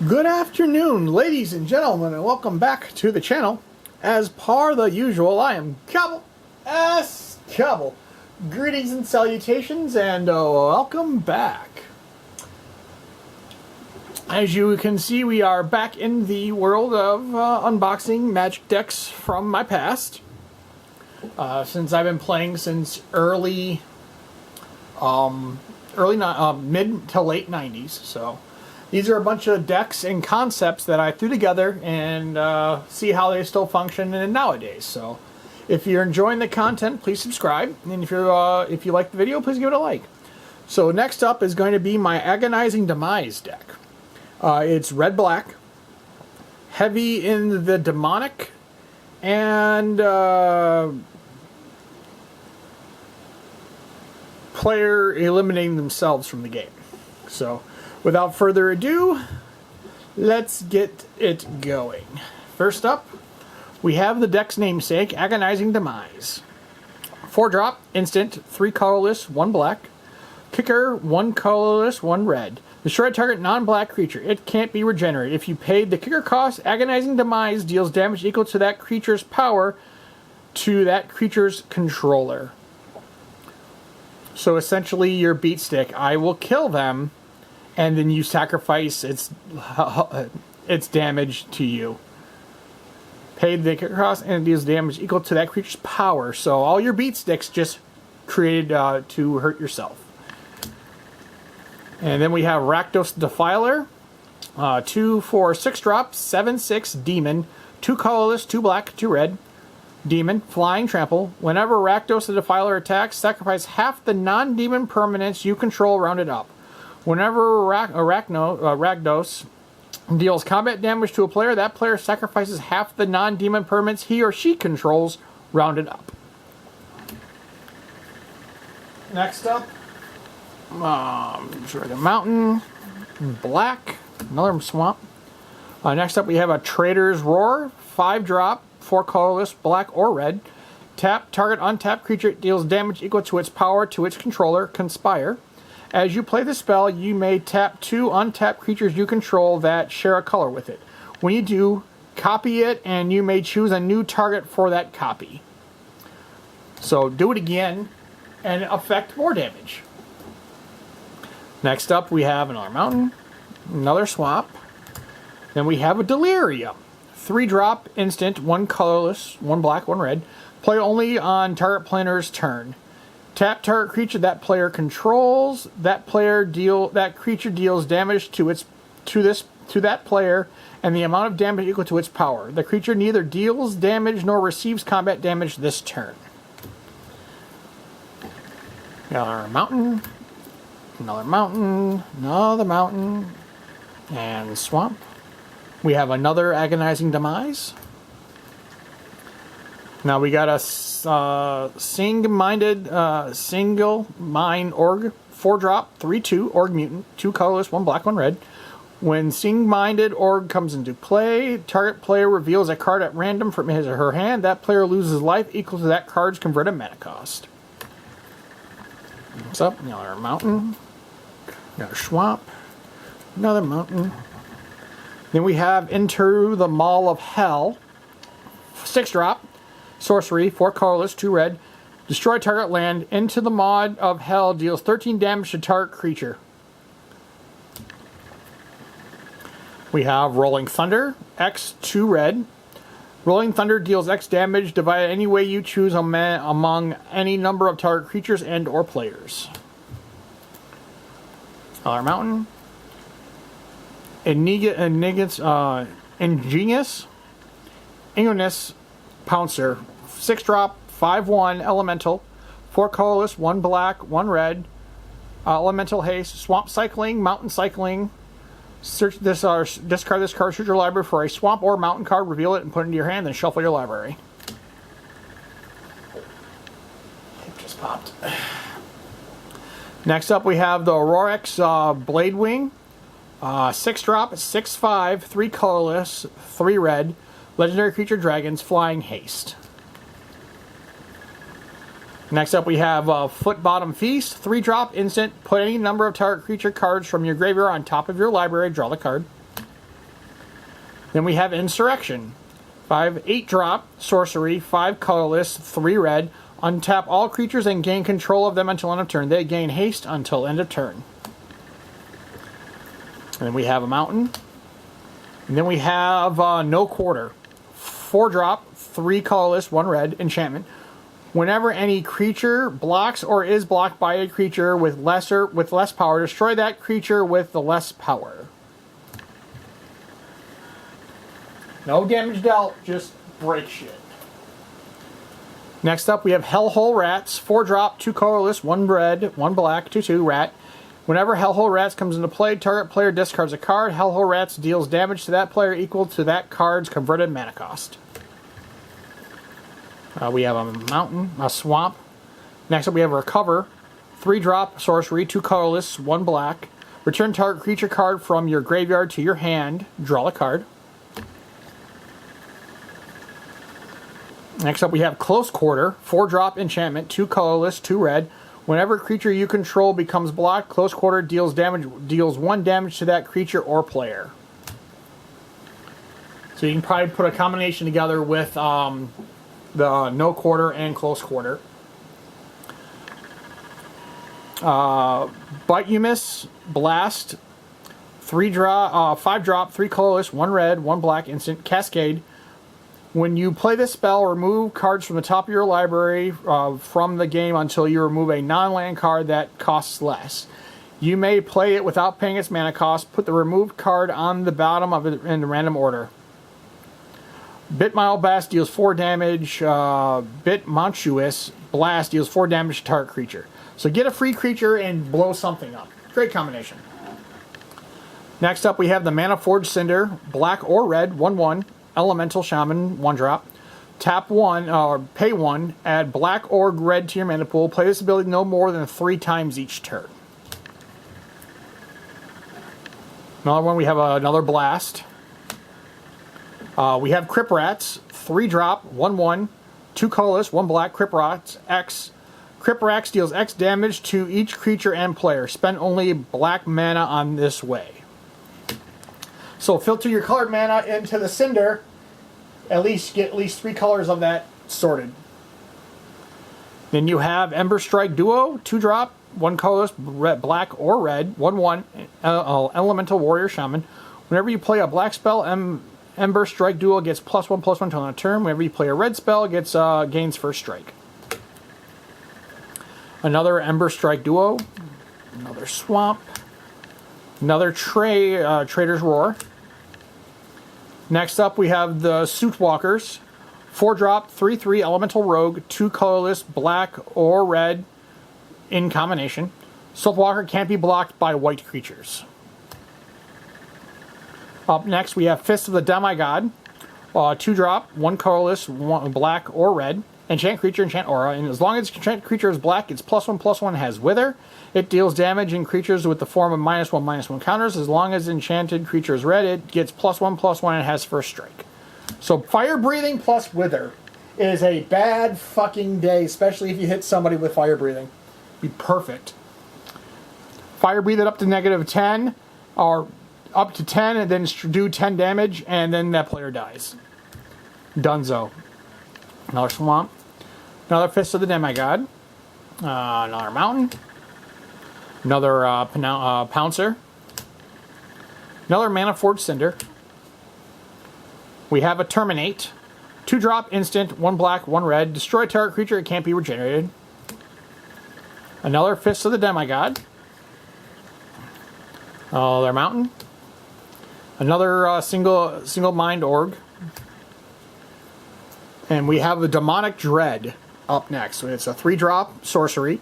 Good afternoon, ladies and gentlemen, and welcome back to the channel. As per the usual, I am Cobble S. Cobble. Greetings and salutations, and welcome back. As you can see, we are back in the world of unboxing Magic decks from my past. Since I've been playing since mid to late 90s, so these are a bunch of decks and concepts that I threw together and see how they still function nowadays. So if you're enjoying the content, please subscribe, and if you like the video, please give it a like. So next up is going to be my Agonizing Demise deck. It's red-black, heavy in the demonic, and player eliminating themselves from the game. So without further ado, let's get it going. First up, we have the deck's namesake, Agonizing Demise. 4-drop, instant, 3 colorless, 1 black. Kicker, 1 colorless, 1 red. Destroy a target non-black creature. It can't be regenerated. If you paid the kicker cost, Agonizing Demise deals damage equal to that creature's power to that creature's controller. So essentially, your beat stick. I will kill them, and then you sacrifice its damage to you. Paid the kicker cost, and it deals damage equal to that creature's power. So all your beat sticks just created to hurt yourself. And then we have Rakdos Defiler, 2 for 6-drop, 7/6 demon, 2 colorless, 2 black, 2 red. Demon, flying, trample. Whenever Rakdos the Defiler attacks, sacrifice half the non-demon permanents you control rounded up. Whenever Rakdos deals combat damage to a player, that player sacrifices half the non-demon permanents he or she controls rounded up. Next up, Dragon Mountain, black, another swamp. Next up we have a Trader's Roar, 5-drop, 4 colorless, black or red. Tap, target untapped creature deals damage equal to its power to its controller, Conspire. As you play the spell, you may tap 2 untapped creatures you control that share a color with it. When you do, copy it, and you may choose a new target for that copy. So do it again, and affect more damage. Next up, we have another mountain, another swamp. Then we have a Delirium. 3-drop, instant, 1 colorless, 1 black, 1 red. Play only on target player's turn. Tap target creature that player controls. That creature deals damage to that player, and the amount of damage equal to its power. The creature neither deals damage nor receives combat damage this turn. Another mountain, another mountain, another mountain, and swamp. We have another Agonizing Demise. Now we got a single mind org, 4-drop, 3/2 org mutant, 2 colorless, 1 black, 1 red. When single-minded org comes into play, target player reveals a card at random from his or her hand. That player loses life equal to that card's converted mana cost. What's up? Another mountain, another swamp, another mountain. Then we have Into the Maw of Hell, 6-drop, sorcery, 4 colorless, 2 red. Destroy target land. Into the Maw of Hell deals 13 damage to target creature. We have Rolling Thunder, X, 2 red. Rolling Thunder deals X damage divided any way you choose among any number of target creatures and or players. Another mountain. Ingenious Pouncer, 6-drop, 5/1 elemental, 4 colorless, 1 black, 1 red. Elemental haste, swamp cycling, mountain cycling. Discard this card, search your library for a swamp or mountain card, reveal it and put it into your hand, then shuffle your library. It just popped. Next up we have the Aurorex Bladewing. 6-drop, 6/5, 3 colorless, 3 red. Legendary creature dragons, flying haste. Next up we have Foot Bottom Feast, 3-drop, instant. Put any number of target creature cards from your graveyard on top of your library. Draw the card. Then we have Insurrection. 8-drop, sorcery, 5 colorless, 3 red. Untap all creatures and gain control of them until end of turn. They gain haste until end of turn. And then we have a mountain. And then we have No Quarter. 4-drop, 3 colorless, 1 red, enchantment. Whenever any creature blocks or is blocked by a creature with less power, destroy that creature with the less power. No damage dealt, just break shit. Next up, we have Hellhole Rats. 4-drop, 2 colorless, 1 red, 1 black, 2/2 rat. Whenever Hellhole Rats comes into play, target player discards a card. Hellhole Rats deals damage to that player equal to that card's converted mana cost. We have a mountain, a swamp. Next up, we have Recover. 3-drop, sorcery, 2 colorless, 1 black. Return target creature card from your graveyard to your hand. Draw a card. Next up, we have Close Quarter. 4-drop, enchantment, 2 colorless, 2 red. Whenever a creature you control becomes blocked, Close Quarter deals 1 damage to that creature or player. So you can probably put a combination together with the No Quarter and Close Quarter. Bite You Miss, Blast, 5-drop, 3 colorless, 1 red, 1 black, instant, Cascade. When you play this spell, remove cards from the top of your library from the game until you remove a non-land card that costs less. You may play it without paying its mana cost. Put the removed card on the bottom of it in random order. Bitmile Blast deals 4 damage. Bitmontuous Blast deals 4 damage to target creature. So get a free creature and blow something up. Great combination. Next up, we have the Mana Forge Cinder. Black or red, 1/1. Elemental Shaman, 1-drop. Tap 1, or pay 1, add black or red to your mana pool. Play this ability no more than 3 times each turn. Another one, we have another Blast. We have Crypt Rats, 3-drop, 1/1, 2 colorless, 1 black, Crypt Rats, X. Crypt Rats deals X damage to each creature and player. Spend only black mana on this way. So filter your colored mana into the Cinder. Get at least 3 colors of that sorted. Then you have Ember Strike Duo, 2-drop, 1 colorless, black or red, 1/1, Elemental Warrior Shaman. Whenever you play a black spell, Ember Strike Duo gets +1/+1 until end of turn. Whenever you play a red spell, it gains first strike. Another Ember Strike Duo, another Swamp, another Trader's Roar. Next up, we have the Suitwalkers. 4-drop, 3/3 Elemental Rogue, 2 colorless, black or red in combination. Suitwalker can't be blocked by white creatures. Up next, we have Fist of the Demigod. 2-drop, 1 colorless, 1 black or red. Enchant creature, enchant aura, and as long as enchant creature is black, it's +1/+1, has Wither. It deals damage in creatures with the form of -1/-1 counters. As long as enchanted creature is red, it gets +1/+1 and has first strike. So Fire Breathing plus Wither is a bad fucking day, especially if you hit somebody with Fire Breathing. Be perfect. Fire Breathe it up to -10, or up to 10, and then do 10 damage, and then that player dies. Dunzo. Another Swamp. Another Fist of the Demigod. Another Mountain. Another Pouncer. Another Mana Forge Cinder. We have a Terminate. 2-drop, instant, 1 black, 1 red. Destroy target creature, it can't be regenerated. Another Fist of the Demigod. Another Mountain. Another single Mind Org. And we have the Demonic Dread up next. So it's a 3-drop sorcery.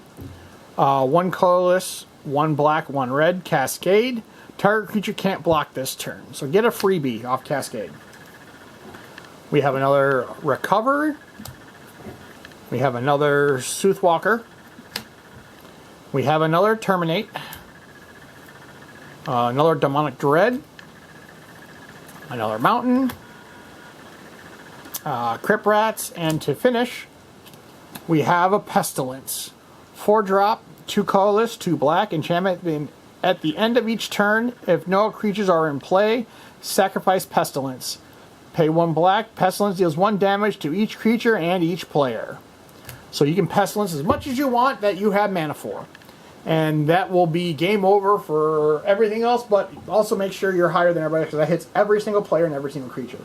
1 colorless, 1 black, 1 red, Cascade. Target creature can't block this turn. So get a freebie off Cascade. We have another Recover. We have another Soothwalker. We have another Terminate. Another Demonic Dread. Another Mountain. Crypt Rats, and to finish, we have a Pestilence. 4-drop, 2 colorless, 2 black, enchantment At the end of each turn, if no creatures are in play, sacrifice Pestilence. Pay 1 black. Pestilence deals 1 damage to each creature and each player. So you can Pestilence as much as you want that you have mana for. And that will be game over for everything else, but also make sure you're higher than everybody because that hits every single player and every single creature.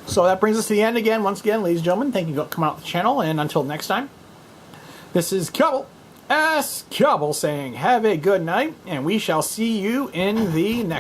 So that brings us to the end again. Once again, ladies and gentlemen, thank you for coming out to the channel. And until next time, this is Cubble saying have a good night, and we shall see you in the next